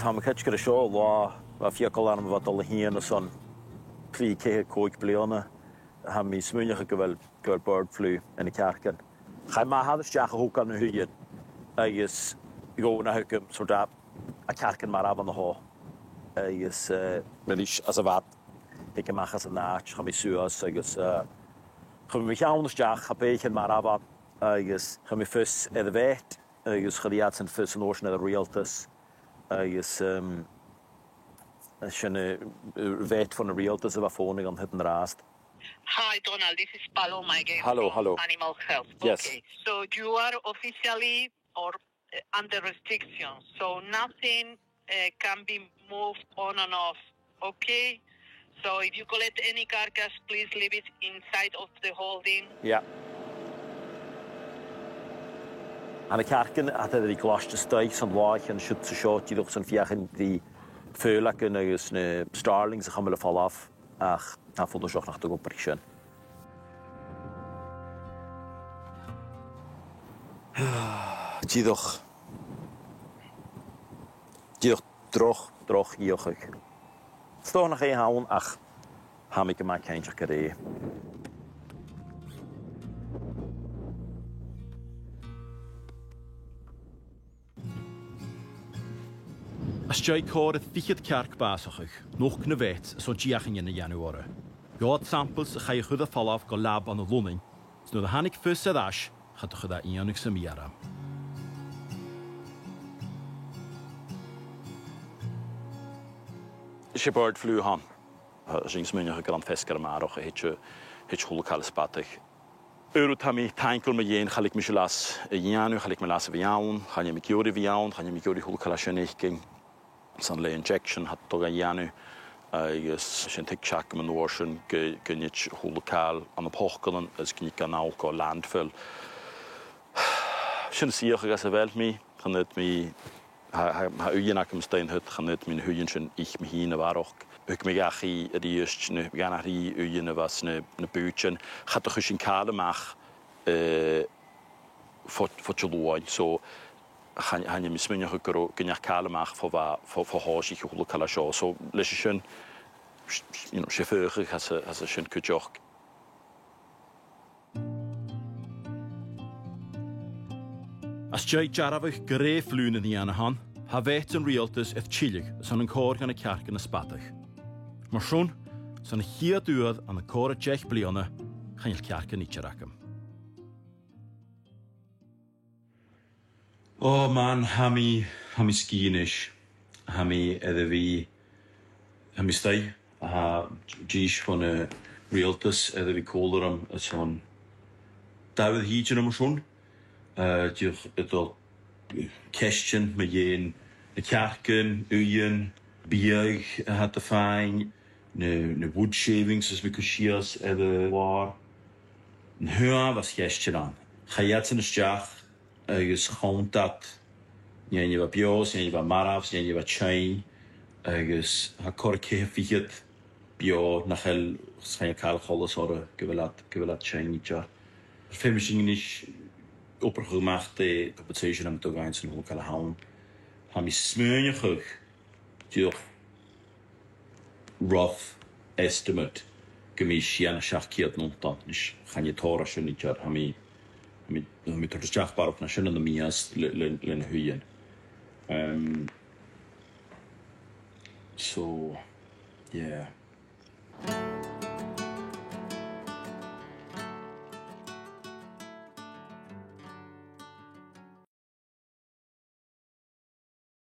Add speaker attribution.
Speaker 1: Tá catch go seo lá a fiacal am bhat all híana son trí cé cóig bliana ha mí smúneach go bhfuil bird flu ina cearcan. Cha má hadisteach a húcan na thuiad agus gcóna thucum sort a cearcan mar ab an na há. Agus milís as a bhat ag amachchas a náit cha mí suas agus cha mí cheannasteach a béchan mar ab agus cha mí fus a bheit agus chadiad san fus an orsin a rialtas agus sin bheit fan a rialtas a bh fónig an hidden rast.
Speaker 2: Hi, Dòmhnall. This is Paloma again.
Speaker 1: Hello,
Speaker 2: from
Speaker 1: hello.
Speaker 2: Animal Health.
Speaker 1: Yes.
Speaker 2: Okay. So you are officially or under restrictions. So nothing can be moved on and off. Okay. So if you collect any carcass, please leave it inside of the holding.
Speaker 1: Yeah. An a cearcan a í gláiste staich san láich an siúd sa seo tíoch san fiachan dí fölachan agus na starlings a chamil a fall af ach a fóda seoch nach go brisin. Tíoch droch íochuch. Stó nach é hawn ach ha mi go má ceinteach go ré.
Speaker 3: As jai cór a fichad cearc básachuch, nóch na bheit so diachan in januára. Gád samples a chai chud a fallaf go lab an a lúning, snú a hanig fus a dáis, chad a chud a íannig sa miara.
Speaker 1: Is bird flu han. Sin smúneach go an fescar marach a hit húlaáil spatach. Tá mí taincle me dhéon chalig me las a dhéanú, chalig me las a bhíán, chaine me ciúri bhíán, chaine me ciúri húlaáil sinnéicing. San le injection hat to a dhéanú agus sin teach man nóir sin gynnit húlaáil an a póchgalan as gynnig gan áil go landfill. Sin síoch agus a bhil mí, chanid mí ha uianach am stein hut, chanid mín huian sin ich me hína bharach. Ug me gachi a ríist nu gan a rí uian a was na bútsin, chat a chu sin cálamach fotjalúáil, so hanne mi smúneach go gynneach cálamach fo háisí húlaáil seo, so leis sin sé feuchach has a sin cúteach.
Speaker 3: As jai jarafach gré flúna ní anahan, ha bheit an rialtas eth tílig san an cór gan a cearc an a spatach. Mar sún, san a chiadúad an a cór a deich bliana, chanil cearc an ítearacham.
Speaker 4: Oh man, ha mi skínis, ha mi edda vi, ha mi stay, ha gís van a rialtas edda vi kólaram a son David hítin am sún, dúch edda question me dhéin na cearcan, uian, buaidh a hat a fáin, na wood shavings as mi cùiseas edda war. Na hua was question an. Chaiat yn ysdiach, agus chontat, ni'n yw a bios, ni'n yw a marafs, ni'n yw a chain, agus ha cor ceir fichyd bio na chael chael cael cholas o'r gyfelad chain i jar. Fem sy'n gynnych operchymach de competition am dogain sy'n hwyl cael a hawn. Ha mi smynioch diolch rough estimate gymys sian a siaciad nontan. Nis chan i tora sy'n i jar. Ha mi torres jach barok na sy'n yn y mias len hwyen. So, yeah.